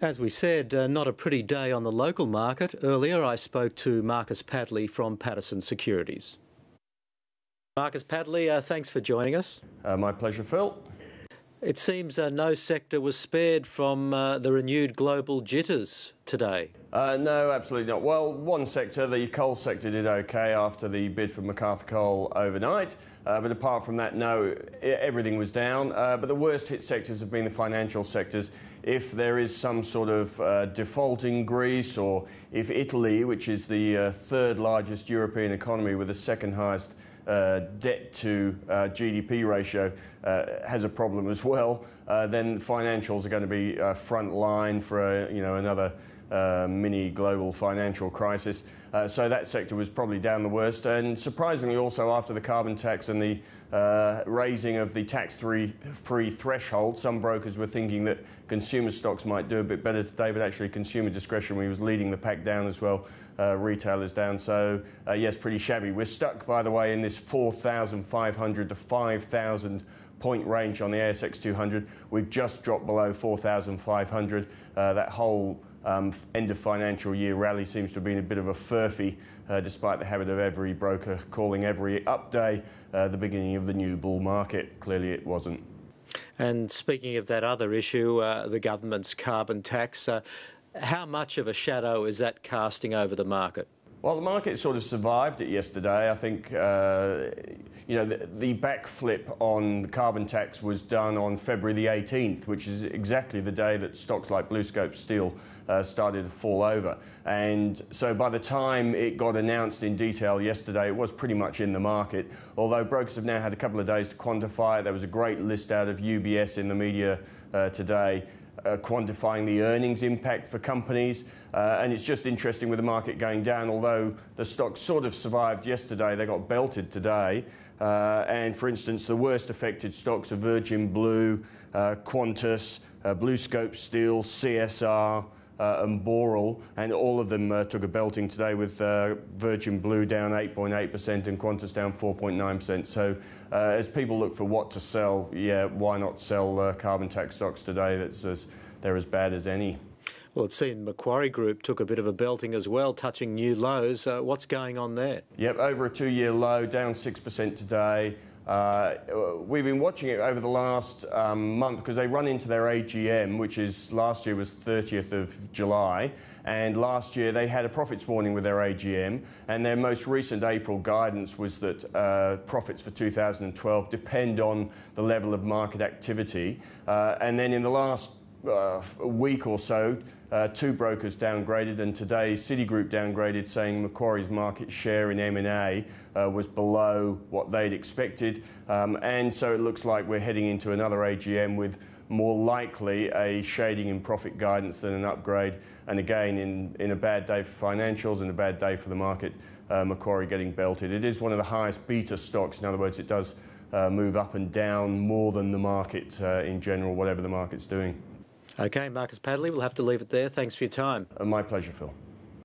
As we said, not a pretty day on the local market. Earlier I spoke to Marcus Padley from Patersons Securities. Marcus Padley, thanks for joining us. My pleasure, Phil. It seems no sector was spared from the renewed global jitters today. No, absolutely not. Well, one sector, the coal sector, did okay after the bid for MacArthur Coal overnight. But apart from that, no, everything was down. But the worst hit sectors have been the financial sectors. If there is some sort of default in Greece, or if Italy, which is the third largest European economy with the second highest debt to GDP ratio, has a problem as well, then financials are going to be front line for another mini global financial crisis. So that sector was probably down the worst, and surprisingly also after the carbon tax and the raising of the tax-free threshold, some brokers were thinking that consumer stocks might do a bit better today, but actually consumer discretionary was leading the pack down as well. Retail is down, so yes, pretty shabby. We're stuck, by the way, in this 4,500 to 5,000 point range on the ASX 200. We've just dropped below 4,500. That whole end of financial year rally seems to have been a bit of a furphy, despite the habit of every broker calling every up day the beginning of the new bull market. Clearly it wasn't. And speaking of that other issue, the government's carbon tax, how much of a shadow is that casting over the market? Well, the market sort of survived it yesterday. I think, the backflip on the carbon tax was done on February the 18th, which is exactly the day that stocks like BlueScope Steel started to fall over. And so by the time it got announced in detail yesterday, it was pretty much in the market. Although brokers have now had a couple of days to quantify it. There was a great list out of UBS in the media today, quantifying the earnings impact for companies, and it's just interesting with the market going down. Although the stocks sort of survived yesterday, they got belted today, and for instance the worst affected stocks are Virgin Blue, Qantas, BlueScope Steel, CSR and Boral, and all of them took a belting today, with Virgin Blue down 8.8% and Qantas down 4.9%. So as people look for what to sell, yeah, why not sell carbon tax stocks today? They're as bad as any. Well, it seemed Macquarie Group took a bit of a belting as well, touching new lows. What's going on there? Yep, over a two-year low, down 6% today. We've been watching it over the last month because they run into their AGM, which is last year was 30th of July, and last year they had a profits warning with their AGM, and their most recent April guidance was that profits for 2012 depend on the level of market activity, and then in the last week or so, two brokers downgraded, and today Citigroup downgraded, saying Macquarie's market share in M&A was below what they'd expected, and so it looks like we're heading into another AGM with more likely a shading in profit guidance than an upgrade, and again in a bad day for financials and a bad day for the market, Macquarie getting belted. It is one of the highest beta stocks. In other words, it does move up and down more than the market in general, whatever the market's doing. Okay, Marcus Padley, we'll have to leave it there. Thanks for your time. My pleasure, Phil.